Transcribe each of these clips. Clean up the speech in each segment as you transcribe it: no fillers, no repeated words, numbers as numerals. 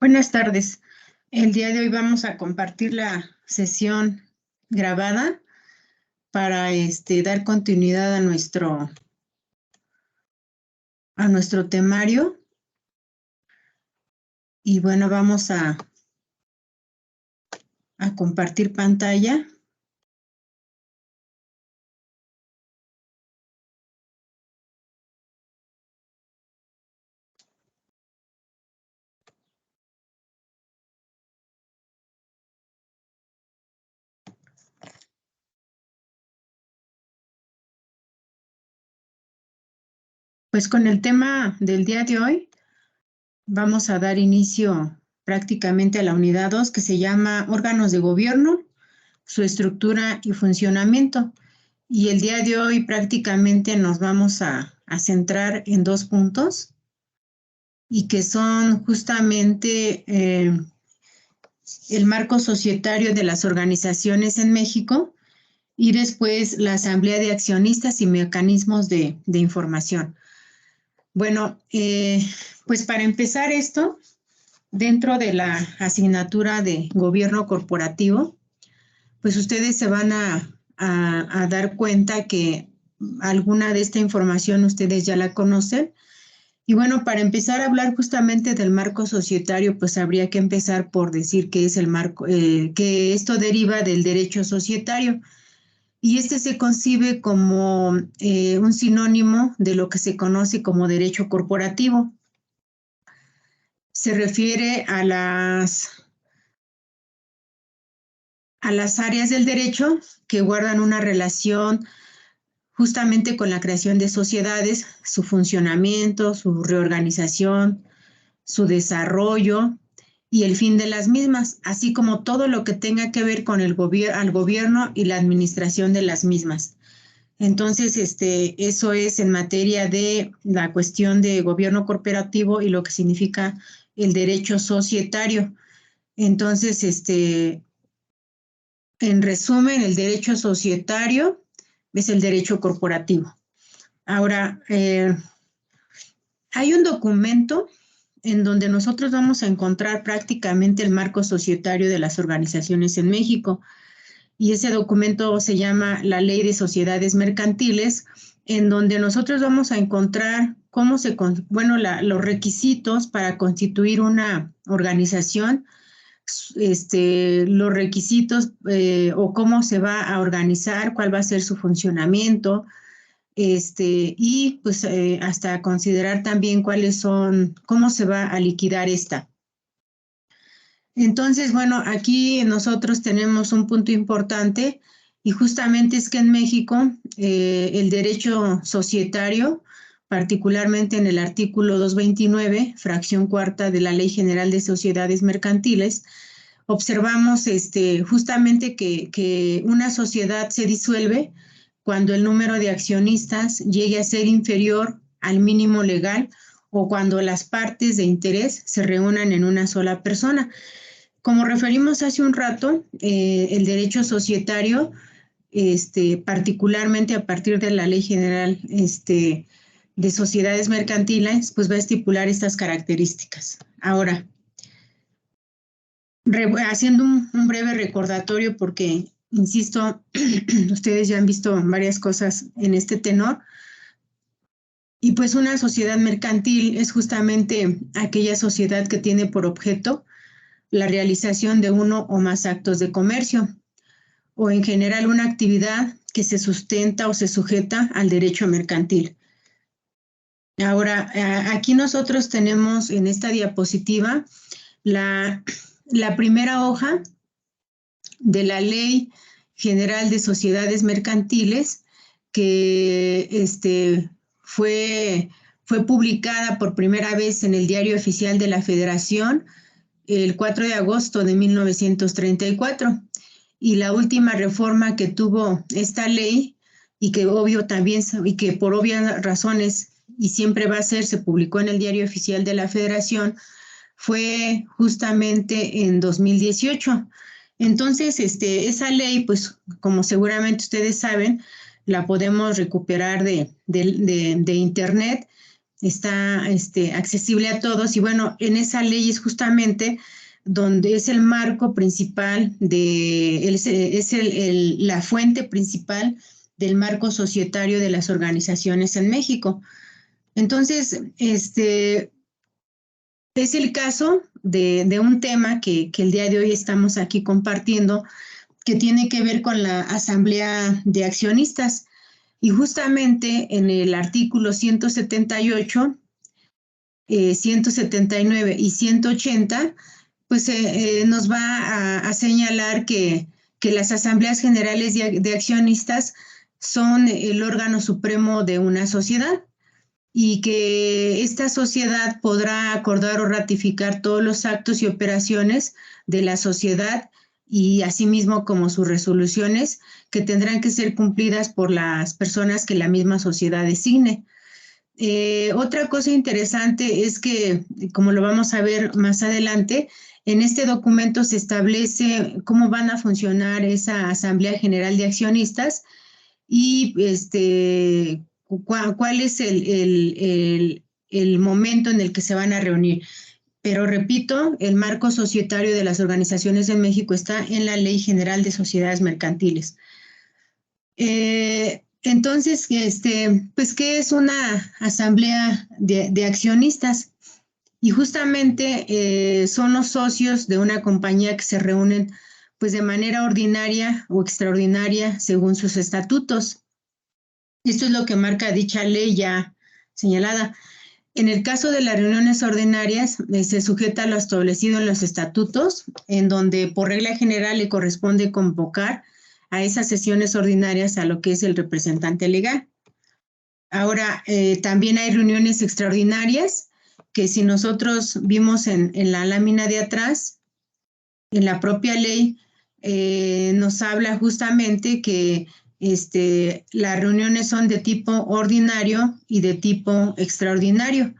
Buenas tardes. El día de hoy vamos a compartir la sesión grabada para dar continuidad a nuestro temario. Y bueno, vamos a compartir pantalla. Pues con el tema del día de hoy vamos a dar inicio prácticamente a la unidad 2, que se llama órganos de gobierno, su estructura y funcionamiento. Y el día de hoy prácticamente nos vamos a centrar en dos puntos, y que son justamente el marco societario de las organizaciones en México y después la asamblea de accionistas y mecanismos de información. Bueno, pues para empezar esto, dentro de la asignatura de gobierno corporativo, pues ustedes se van a dar cuenta que alguna de esta información ustedes ya la conocen. Y bueno, para empezar a hablar justamente del marco societario, pues habría que empezar por decir qué es el marco, que esto deriva del derecho societario. Y este se concibe como un sinónimo de lo que se conoce como derecho corporativo. Se refiere a las áreas del derecho que guardan una relación justamente con la creación de sociedades, su funcionamiento, su reorganización, su desarrollo y el fin de las mismas, así como todo lo que tenga que ver con al gobierno y la administración de las mismas. Entonces, eso es en materia de la cuestión de gobierno corporativo y lo que significa el derecho societario. Entonces, en resumen, el derecho societario es el derecho corporativo. Ahora, hay un documento en donde nosotros vamos a encontrar prácticamente el marco societario de las organizaciones en México. Y ese documento se llama la Ley de Sociedades Mercantiles, en donde nosotros vamos a encontrar los requisitos para constituir una organización, los requisitos o cómo se va a organizar, cuál va a ser su funcionamiento, y pues hasta considerar también cómo se va a liquidar esta. Entonces, bueno, aquí nosotros tenemos un punto importante y justamente es que en México el derecho societario, particularmente en el artículo 229, fracción cuarta de la Ley General de Sociedades Mercantiles, observamos justamente que una sociedad se disuelve cuando el número de accionistas llegue a ser inferior al mínimo legal o cuando las partes de interés se reúnan en una sola persona. Como referimos hace un rato, el derecho societario, particularmente a partir de la Ley General de Sociedades Mercantiles, pues va a estipular estas características. Ahora, haciendo un breve recordatorio, porque, insisto, ustedes ya han visto varias cosas en este tenor, y pues una sociedad mercantil es justamente aquella sociedad que tiene por objeto la realización de uno o más actos de comercio, o en general una actividad que se sustenta o se sujeta al derecho mercantil. Ahora, aquí nosotros tenemos en esta diapositiva la primera hoja de la Ley General de Sociedades Mercantiles, que fue publicada por primera vez en el Diario Oficial de la Federación el 4 de agosto de 1934. Y la última reforma que tuvo esta ley, y que por obvias razones y siempre va a ser, se publicó en el Diario Oficial de la Federación, fue justamente en 2018. Entonces, esa ley, pues, como seguramente ustedes saben, la podemos recuperar de internet, está accesible a todos. Y bueno, en esa ley es justamente donde es el marco principal, la fuente principal del marco societario de las organizaciones en México. Entonces, es el caso de un tema que el día de hoy estamos aquí compartiendo, que tiene que ver con la Asamblea de Accionistas. Y justamente en el artículo 178, 179 y 180, pues nos va a señalar que las asambleas generales de accionistas son el órgano supremo de una sociedad y que esta sociedad podrá acordar o ratificar todos los actos y operaciones de la sociedad y asimismo como sus resoluciones que tendrán que ser cumplidas por las personas que la misma sociedad designe. Otra cosa interesante es que, como lo vamos a ver más adelante, en este documento se establece cómo van a funcionar esa Asamblea General de Accionistas y cuál es el momento en el que se van a reunir. Pero repito, el marco societario de las organizaciones de México está en la Ley General de Sociedades Mercantiles. Entonces, pues, ¿qué es una asamblea de accionistas? Y justamente son los socios de una compañía que se reúnen pues de manera ordinaria o extraordinaria según sus estatutos. Esto es lo que marca dicha ley ya señalada. En el caso de las reuniones ordinarias, se sujeta a lo establecido en los estatutos, en donde por regla general le corresponde convocar a esas sesiones ordinarias a lo que es el representante legal. Ahora, también hay reuniones extraordinarias que si nosotros vimos en la lámina de atrás, en la propia ley, nos habla justamente que las reuniones son de tipo ordinario y de tipo extraordinario.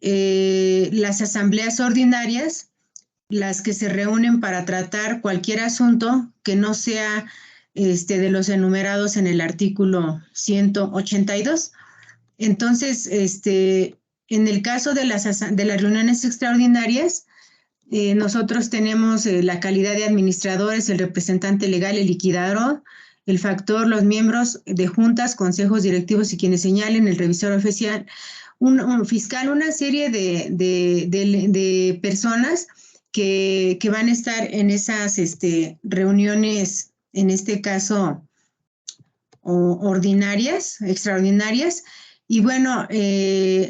Las asambleas ordinarias, las que se reúnen para tratar cualquier asunto que no sea de los enumerados en el artículo 182. Entonces, en el caso de las reuniones extraordinarias, nosotros tenemos la calidad de administradores, el representante legal, el liquidador, el factor, los miembros de juntas, consejos directivos y quienes señalen, el revisor oficial, un fiscal, una serie de personas que van a estar en esas reuniones, en este caso, ordinarias, extraordinarias. Y bueno,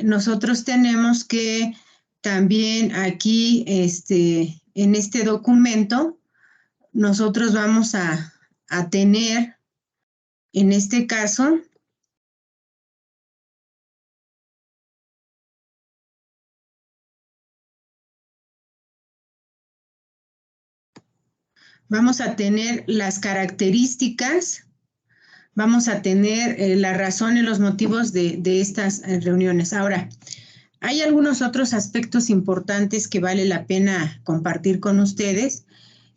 nosotros tenemos que también aquí, en este documento, nosotros vamos a tener, en este caso, vamos a tener las características, vamos a tener la razón y los motivos de estas reuniones. Ahora, hay algunos otros aspectos importantes que vale la pena compartir con ustedes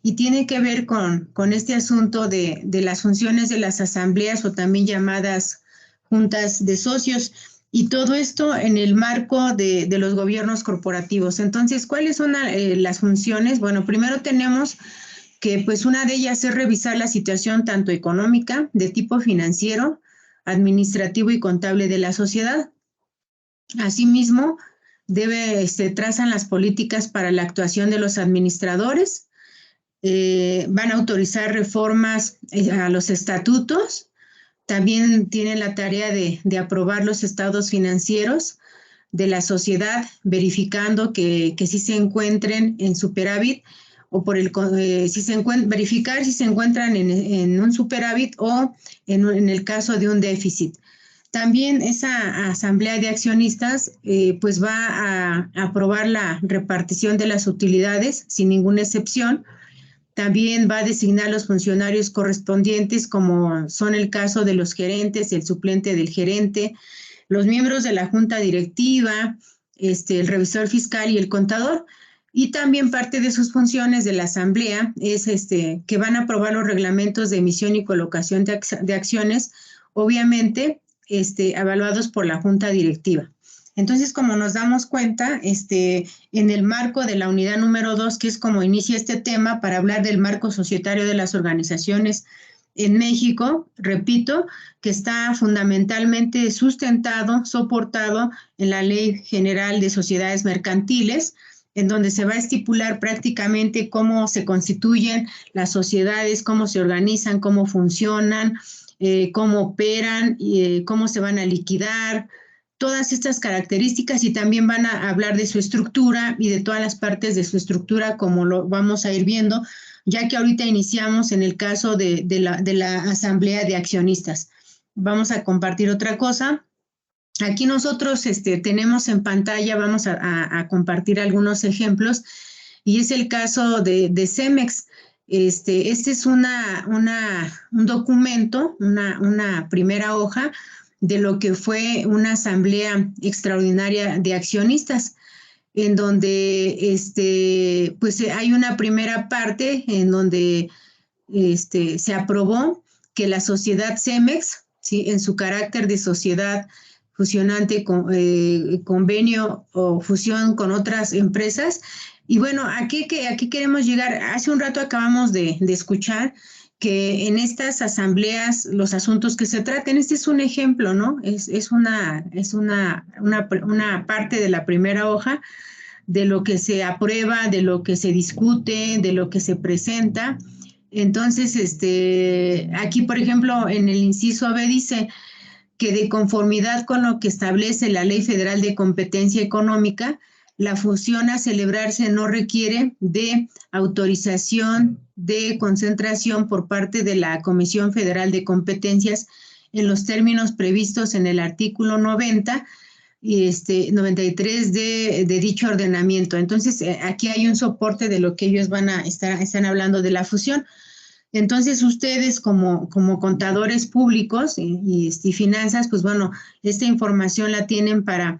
y tiene que ver con este asunto de las funciones de las asambleas o también llamadas juntas de socios y todo esto en el marco de los gobiernos corporativos. Entonces, ¿cuáles son las funciones? Bueno, primero tenemos que pues una de ellas es revisar la situación tanto económica, de tipo financiero, administrativo y contable de la sociedad. Asimismo, trazan las políticas para la actuación de los administradores, van a autorizar reformas a los estatutos, también tienen la tarea de aprobar los estados financieros de la sociedad, verificando que sí se encuentren en superávit o verificar si se encuentran en un superávit o en el caso de un déficit. También esa asamblea de accionistas pues va a aprobar la repartición de las utilidades sin ninguna excepción. También va a designar los funcionarios correspondientes, como son el caso de los gerentes, el suplente del gerente, los miembros de la junta directiva, el revisor fiscal y el contador. Y también parte de sus funciones de la asamblea es que van a aprobar los reglamentos de emisión y colocación de acciones, obviamente evaluados por la junta directiva. Entonces, como nos damos cuenta, en el marco de la unidad número 2, que es como inicia este tema para hablar del marco societario de las organizaciones en México, repito, que está fundamentalmente sustentado, soportado en la Ley General de Sociedades Mercantiles, en donde se va a estipular prácticamente cómo se constituyen las sociedades, cómo se organizan, cómo funcionan, cómo operan, cómo se van a liquidar, todas estas características, y también van a hablar de su estructura y de todas las partes de su estructura, como lo vamos a ir viendo, ya que ahorita iniciamos en el caso de la asamblea de accionistas. Vamos a compartir otra cosa. Aquí nosotros tenemos en pantalla, vamos a compartir algunos ejemplos, y es el caso de Cemex. Este es un documento, una primera hoja de lo que fue una asamblea extraordinaria de accionistas, en donde pues hay una primera parte en donde se aprobó que la sociedad Cemex, ¿sí?, en su carácter de sociedad fusionante, convenio o fusión con otras empresas. Y bueno, aquí queremos llegar. Hace un rato acabamos de escuchar que en estas asambleas los asuntos que se traten, este es un ejemplo, ¿no? Es una parte de la primera hoja de lo que se aprueba, de lo que se discute, de lo que se presenta. Entonces, aquí, por ejemplo, en el inciso B dice que de conformidad con lo que establece la Ley Federal de Competencia Económica, la fusión a celebrarse no requiere de autorización de concentración por parte de la Comisión Federal de Competencias en los términos previstos en el artículo 90 y 93 de dicho ordenamiento. Entonces, aquí hay un soporte de lo que ellos están hablando de la fusión. Entonces, ustedes como contadores públicos y finanzas, pues bueno, esta información la tienen para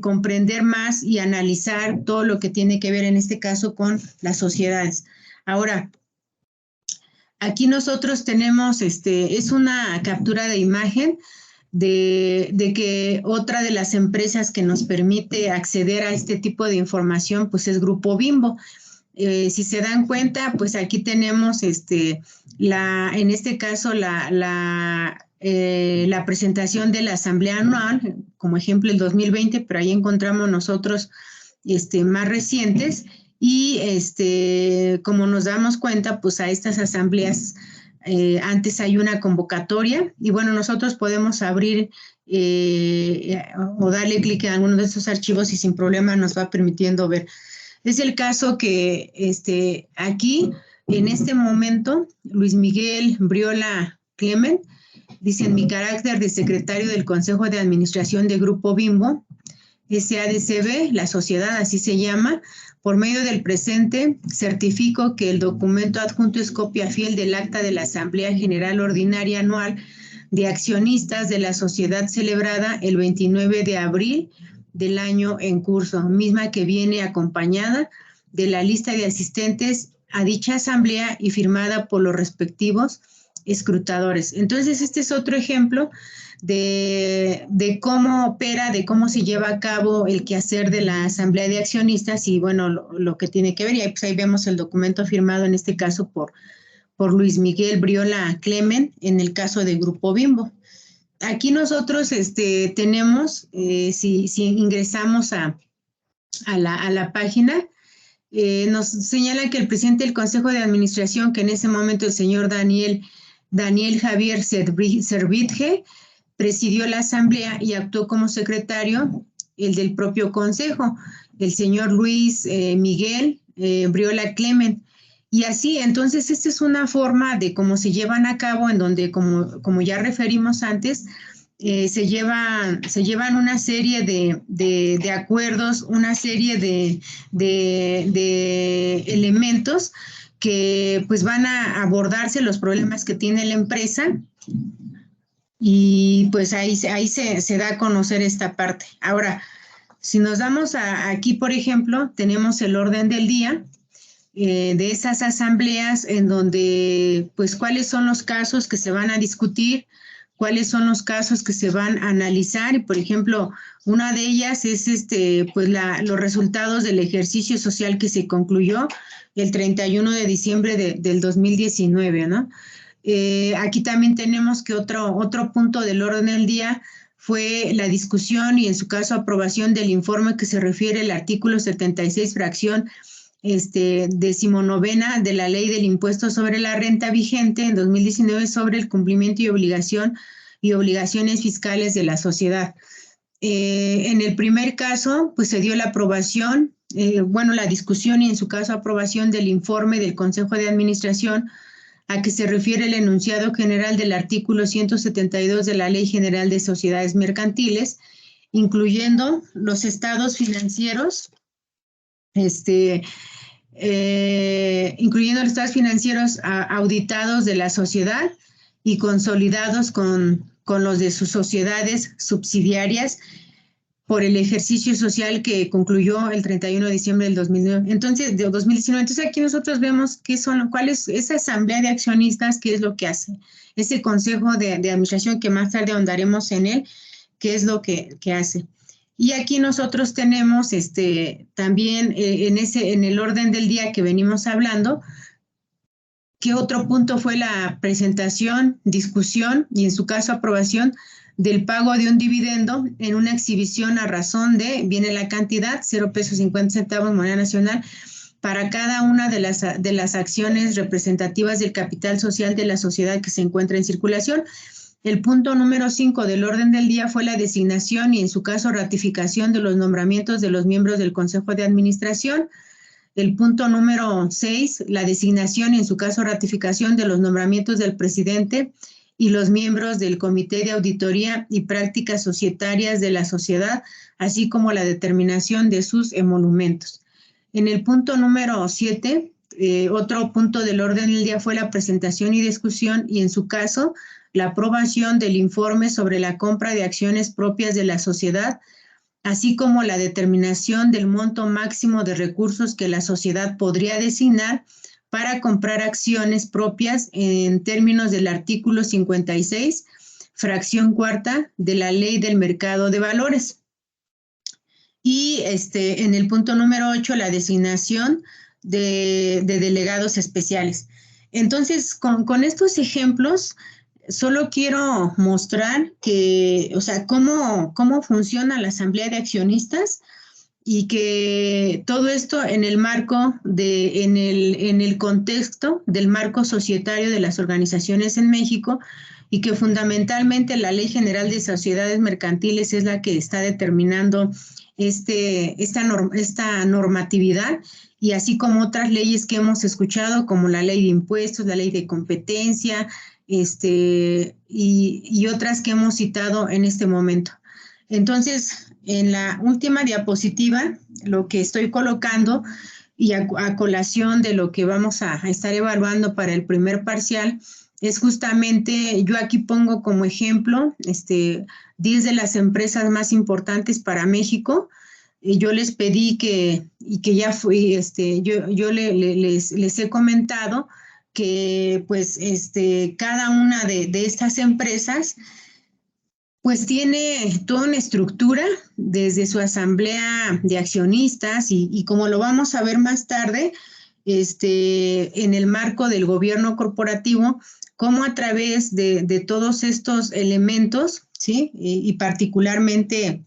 comprender más y analizar todo lo que tiene que ver en este caso con las sociedades. Ahora, aquí nosotros tenemos, es una captura de imagen de que otra de las empresas que nos permite acceder a este tipo de información, pues es Grupo Bimbo. Si se dan cuenta, pues aquí tenemos en este caso la presentación de la asamblea anual, como ejemplo el 2020, pero ahí encontramos nosotros más recientes, y como nos damos cuenta, pues a estas asambleas antes hay una convocatoria, y bueno, nosotros podemos abrir o darle clic en alguno de estos archivos y sin problema nos va permitiendo ver. Es el caso que aquí, en este momento, Luis Miguel Briola Clement dice: en mi carácter de secretario del Consejo de Administración de Grupo Bimbo, SADCB, la sociedad así se llama, por medio del presente, certifico que el documento adjunto es copia fiel del acta de la Asamblea General Ordinaria Anual de Accionistas de la sociedad celebrada el 29 de abril del año en curso, misma que viene acompañada de la lista de asistentes a dicha asamblea y firmada por los respectivos escrutadores. Entonces, este es otro ejemplo de cómo opera, de cómo se lleva a cabo el quehacer de la asamblea de accionistas y, bueno, lo que tiene que ver. Y pues ahí vemos el documento firmado, en este caso, por Luis Miguel Briola Clement, en el caso de Grupo Bimbo. Aquí nosotros tenemos, si ingresamos a la página, nos señala que el presidente del Consejo de Administración, que en ese momento el señor Daniel Javier Servitje, presidió la asamblea y actuó como secretario el del propio consejo, el señor Luis Miguel Briola Clement. Y así, entonces, esta es una forma de cómo se llevan a cabo, en donde, como ya referimos antes, se llevan una serie de acuerdos, una serie de elementos que pues van a abordarse los problemas que tiene la empresa, y pues ahí se da a conocer esta parte. Ahora, si nos damos aquí, por ejemplo, tenemos el orden del día de esas asambleas, en donde, pues, cuáles son los casos que se van a discutir, cuáles son los casos que se van a analizar. Y, por ejemplo, una de ellas es pues los resultados del ejercicio social que se concluyó el 31 de diciembre del 2019, ¿no? Aquí también tenemos que otro punto del orden del día fue la discusión y, en su caso, aprobación del informe que se refiere al artículo 76, fracción 19ª de la Ley del Impuesto sobre la Renta vigente en 2019 sobre el cumplimiento y obligaciones fiscales de la sociedad. En el primer caso, pues se dio la aprobación, la discusión y, en su caso, aprobación del informe del Consejo de Administración a que se refiere el enunciado general del artículo 172 de la Ley General de Sociedades Mercantiles, incluyendo los estados financieros, incluyendo los estados financieros auditados de la sociedad y consolidados con los de sus sociedades subsidiarias por el ejercicio social que concluyó el 31 de diciembre del 2019. Entonces, aquí nosotros vemos cuál es esa asamblea de accionistas, qué es lo que hace. Ese consejo de administración, que más tarde ahondaremos en él, qué es lo que hace. Y aquí nosotros tenemos también en el orden del día que venimos hablando, que otro punto fue la presentación, discusión y, en su caso, aprobación del pago de un dividendo en una exhibición a razón de, viene la cantidad, 0 pesos 50 centavos moneda nacional, para cada una de las acciones representativas del capital social de la sociedad que se encuentra en circulación. El punto número 5 del orden del día fue la designación y, en su caso, ratificación de los nombramientos de los miembros del Consejo de Administración. El punto número 6, la designación y, en su caso, ratificación de los nombramientos del presidente y los miembros del Comité de Auditoría y Prácticas Societarias de la sociedad, así como la determinación de sus emolumentos. En el punto número 7, otro punto del orden del día fue la presentación y discusión y, en su caso, la aprobación del informe sobre la compra de acciones propias de la sociedad, así como la determinación del monto máximo de recursos que la sociedad podría designar para comprar acciones propias en términos del artículo 56, fracción 4ª de la Ley del Mercado de Valores. Y en el punto número 8, la designación de delegados especiales. Entonces, con estos ejemplos, solo quiero mostrar cómo funciona la asamblea de accionistas, y que todo esto en el marco en el contexto del marco societario de las organizaciones en México, y que fundamentalmente la Ley General de Sociedades Mercantiles es la que está determinando esta normatividad, y así como otras leyes que hemos escuchado, como la Ley de Impuestos, la Ley de Competencia, y otras que hemos citado en este momento. Entonces, en la última diapositiva, lo que estoy colocando, y a colación de lo que vamos a estar evaluando para el primer parcial, es justamente, yo aquí pongo como ejemplo 10 de las empresas más importantes para México. Yo les pedí que ya fui, yo les he comentado que pues cada una de estas empresas pues tiene toda una estructura desde su asamblea de accionistas, y como lo vamos a ver más tarde, en el marco del gobierno corporativo, cómo a través de todos estos elementos, ¿sí? Y particularmente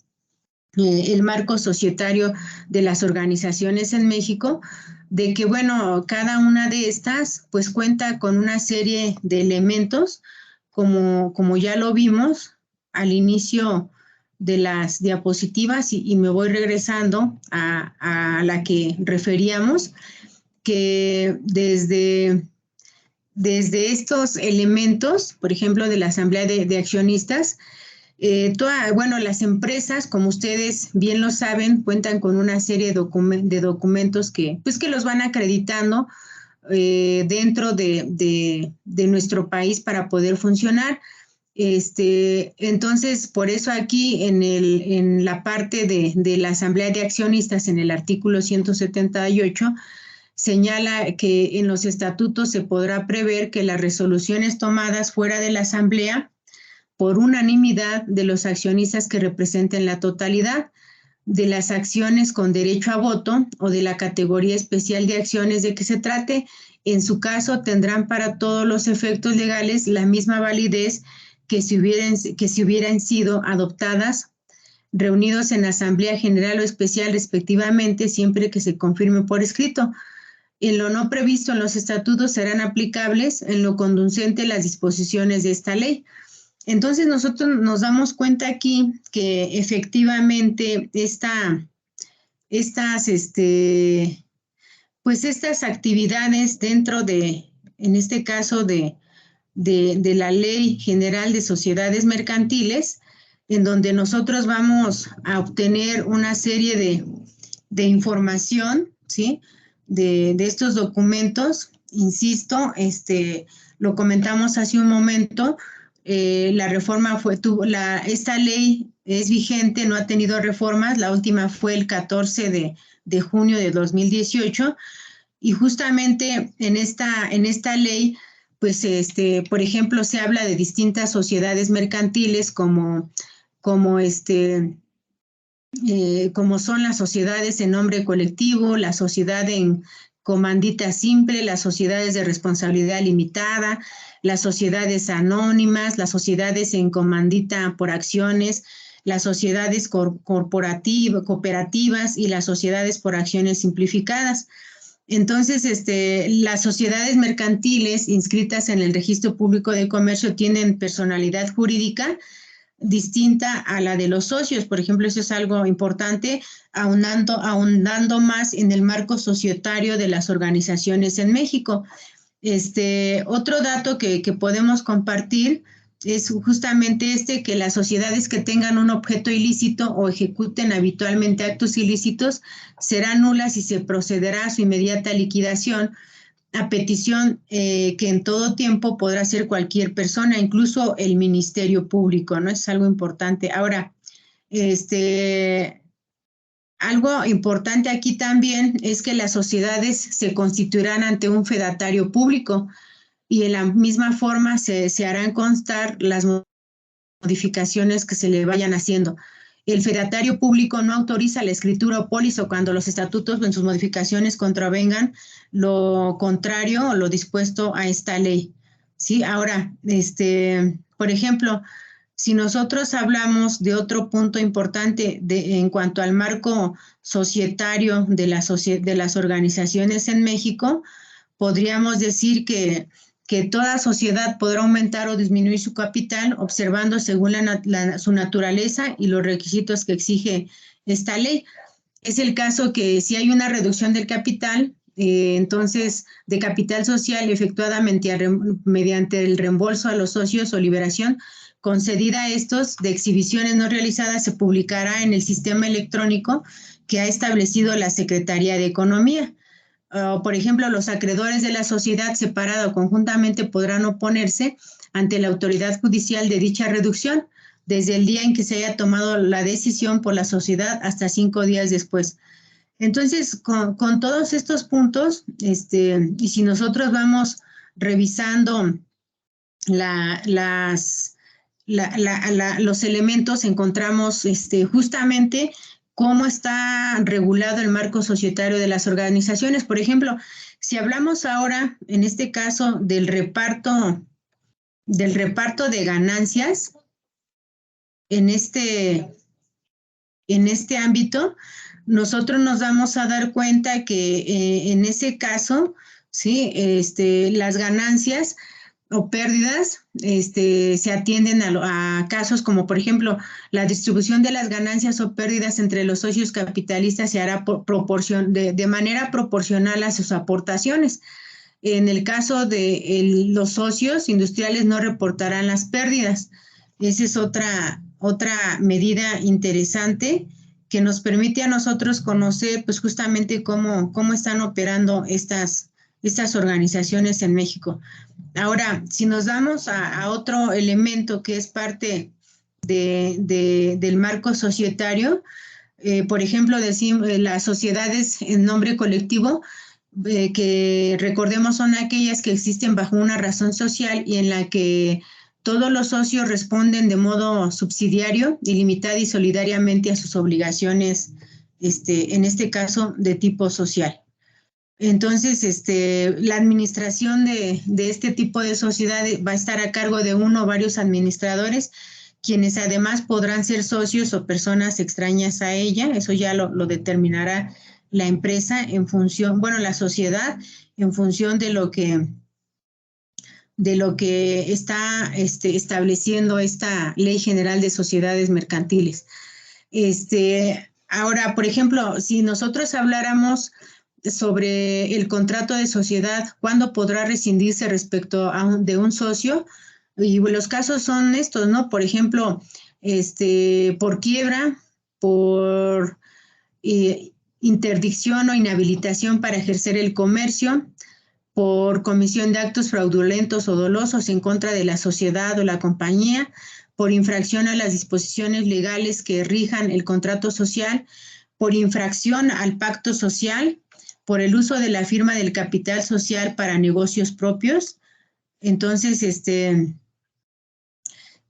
el marco societario de las organizaciones en México, de que, bueno, cada una de estas pues cuenta con una serie de elementos, como ya lo vimos al inicio de las diapositivas, y me voy regresando a la que referíamos, que desde estos elementos, por ejemplo, de la asamblea de accionistas, las empresas, como ustedes bien lo saben, cuentan con una serie de documentos que los van acreditando dentro de nuestro país para poder funcionar. Entonces, por eso aquí en la parte de la asamblea de accionistas, en el artículo 178, señala que en los estatutos se podrá prever que las resoluciones tomadas fuera de la asamblea por unanimidad de los accionistas que representen la totalidad de las acciones con derecho a voto o de la categoría especial de acciones de que se trate. En su caso, tendrán para todos los efectos legales la misma validez que si hubieran sido adoptadas, reunidos en Asamblea General o Especial respectivamente, siempre que se confirme por escrito. En lo no previsto en los estatutos serán aplicables en lo conducente las disposiciones de esta ley. Entonces nosotros nos damos cuenta aquí que efectivamente estas actividades dentro de, en este caso de la Ley General de Sociedades Mercantiles, en donde nosotros vamos a obtener una serie de información, ¿sí? De estos documentos, insisto, lo comentamos hace un momento, la reforma esta ley es vigente, no ha tenido reformas, la última fue el 14 de junio de 2018, y justamente en esta ley, pues, por ejemplo, se habla de distintas sociedades mercantiles como son las sociedades en nombre colectivo, la sociedad en comandita simple, las sociedades de responsabilidad limitada, las sociedades anónimas, las sociedades en comandita por acciones, las sociedades cooperativas y las sociedades por acciones simplificadas. Entonces, las sociedades mercantiles inscritas en el Registro Público de Comercio tienen personalidad jurídica distinta a la de los socios. Por ejemplo, eso es algo importante, ahondando más en el marco societario de las organizaciones en México. Otro dato que podemos compartir es justamente que las sociedades que tengan un objeto ilícito o ejecuten habitualmente actos ilícitos serán nulas y se procederá a su inmediata liquidación a petición que en todo tiempo podrá hacer cualquier persona, incluso el Ministerio Público, ¿no? Es algo importante. Ahora, algo importante aquí también es que las sociedades se constituirán ante un fedatario público y en la misma forma se harán constar las modificaciones que se le vayan haciendo. El fedatario público no autoriza la escritura o póliza cuando los estatutos en sus modificaciones contravengan lo contrario o lo dispuesto a esta ley. ¿Sí? Ahora, por ejemplo, si nosotros hablamos de otro punto importante en cuanto al marco societario de las organizaciones en México, podríamos decir que toda sociedad podrá aumentar o disminuir su capital observando según su naturaleza y los requisitos que exige esta ley. Es el caso que si hay una reducción del capital, entonces de capital social efectuada mediante el reembolso a los socios o liberación concedida a estos de exhibiciones no realizadas, se publicará en el sistema electrónico que ha establecido la Secretaría de Economía. Por ejemplo, los acreedores de la sociedad separada o conjuntamente podrán oponerse ante la autoridad judicial de dicha reducción desde el día en que se haya tomado la decisión por la sociedad hasta 5 días después. Entonces, con todos estos puntos, y si nosotros vamos revisando los elementos, encontramos justamente cómo está regulado el marco societario de las organizaciones. Por ejemplo, si hablamos ahora, en este caso, del reparto de ganancias en este ámbito, nosotros nos vamos a dar cuenta que en ese caso, ¿sí? Las ganancias o pérdidas se atienden a casos como, por ejemplo, la distribución de las ganancias o pérdidas entre los socios capitalistas se hará de manera proporcional a sus aportaciones. En el caso de los socios industriales no reportarán las pérdidas. Esa es otra medida interesante que nos permite a nosotros conocer pues justamente cómo están operando estas organizaciones en México. Ahora, si nos damos a otro elemento que es parte del marco societario, por ejemplo, las sociedades en nombre colectivo, que recordemos son aquellas que existen bajo una razón social y en la que Todos los socios responden de modo subsidiario, ilimitado y solidariamente a sus obligaciones, en este caso, de tipo social. Entonces, la administración de este tipo de sociedades va a estar a cargo de uno o varios administradores, quienes además podrán ser socios o personas extrañas a ella. Eso ya lo determinará la empresa en función, bueno, la sociedad, en función de lo que está estableciendo esta Ley General de Sociedades Mercantiles. Ahora, por ejemplo, si nosotros habláramos sobre el contrato de sociedad, ¿cuándo podrá rescindirse respecto de un socio? Y los casos son estos, ¿no? Por ejemplo, por quiebra, por interdicción o inhabilitación para ejercer el comercio, por comisión de actos fraudulentos o dolosos en contra de la sociedad o la compañía, por infracción a las disposiciones legales que rijan el contrato social, por infracción al pacto social, por el uso de la firma del capital social para negocios propios. Entonces,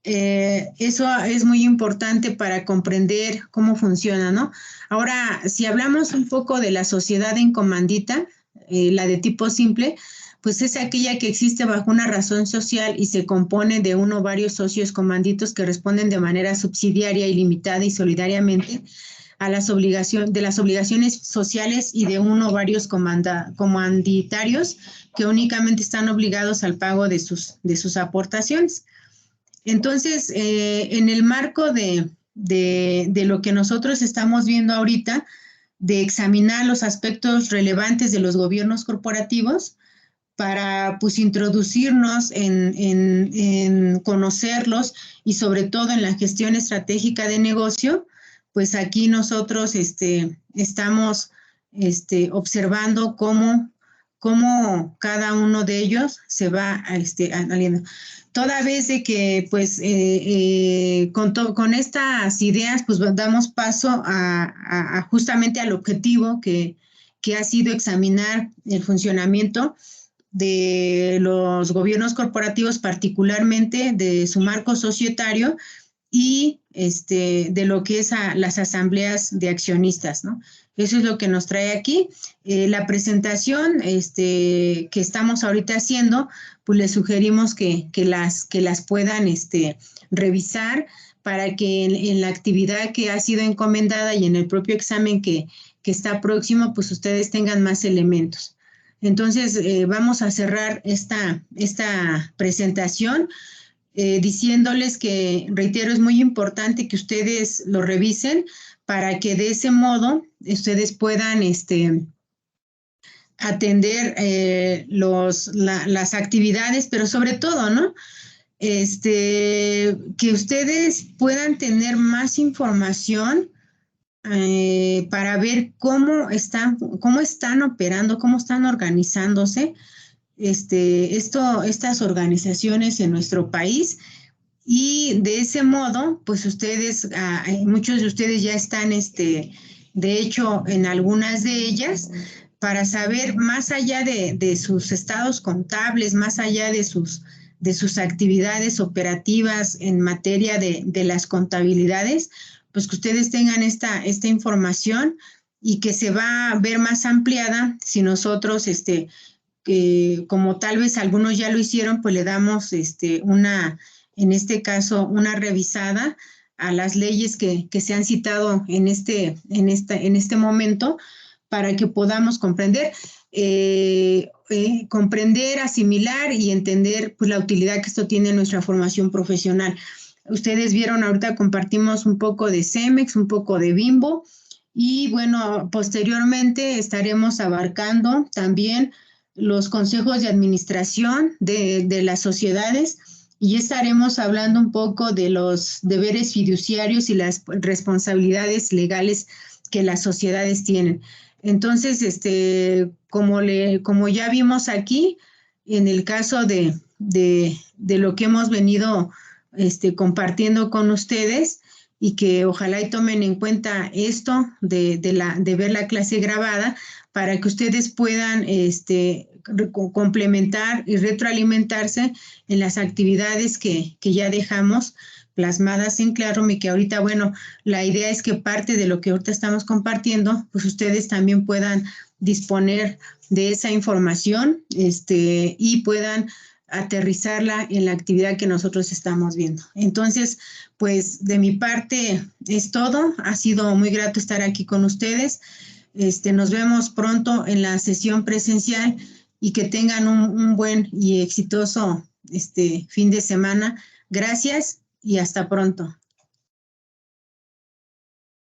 eso es muy importante para comprender cómo funciona, ¿no? Ahora, si hablamos un poco de la sociedad en comandita, la de tipo simple, pues es aquella que existe bajo una razón social y se compone de uno o varios socios comanditos que responden de manera subsidiaria, ilimitada y solidariamente a las obligaciones sociales y de uno o varios comanditarios que únicamente están obligados al pago de sus aportaciones. Entonces, en el marco de lo que nosotros estamos viendo ahorita, de examinar los aspectos relevantes de los gobiernos corporativos para pues introducirnos en conocerlos y sobre todo en la gestión estratégica de negocio, pues aquí nosotros estamos observando cómo cada uno de ellos se va aliando. Toda vez de que pues con estas ideas pues damos paso a justamente al objetivo que ha sido examinar el funcionamiento de los gobiernos corporativos, particularmente de su marco societario y de lo que es las asambleas de accionistas, ¿no? Eso es lo que nos trae aquí. La presentación que estamos ahorita haciendo, pues les sugerimos que las puedan revisar para que en la actividad que ha sido encomendada y en el propio examen que está próximo, pues ustedes tengan más elementos. Entonces, vamos a cerrar esta presentación diciéndoles que, reitero, es muy importante que ustedes lo revisen para que de ese modo ustedes puedan atender las actividades, pero sobre todo, ¿no? Que ustedes puedan tener más información para ver cómo están operando, cómo están organizándose estas organizaciones en nuestro país y de ese modo, pues ustedes, muchos de ustedes ya están, de hecho, en algunas de ellas, para saber más allá de sus estados contables, más allá de sus actividades operativas en materia de las contabilidades, pues que ustedes tengan esta información y que se va a ver más ampliada si nosotros, como tal vez algunos ya lo hicieron, pues le damos en este caso, una revisada a las leyes que se han citado en este momento para que podamos comprender, asimilar y entender pues, la utilidad que esto tiene en nuestra formación profesional. Ustedes vieron, ahorita compartimos un poco de CEMEX, un poco de Bimbo, y bueno, posteriormente estaremos abarcando también los consejos de administración de las sociedades y estaremos hablando un poco de los deberes fiduciarios y las responsabilidades legales que las sociedades tienen. Entonces, como ya vimos aquí, en el caso de lo que hemos venido compartiendo con ustedes y que ojalá y tomen en cuenta esto de ver la clase grabada, para que ustedes puedan complementar y retroalimentarse en las actividades que ya dejamos plasmadas en Classroom, y que ahorita, bueno, la idea es que parte de lo que ahorita estamos compartiendo, pues ustedes también puedan disponer de esa información y puedan aterrizarla en la actividad que nosotros estamos viendo. Entonces, pues de mi parte es todo. Ha sido muy grato estar aquí con ustedes. Nos vemos pronto en la sesión presencial y que tengan un buen y exitoso fin de semana. Gracias y hasta pronto.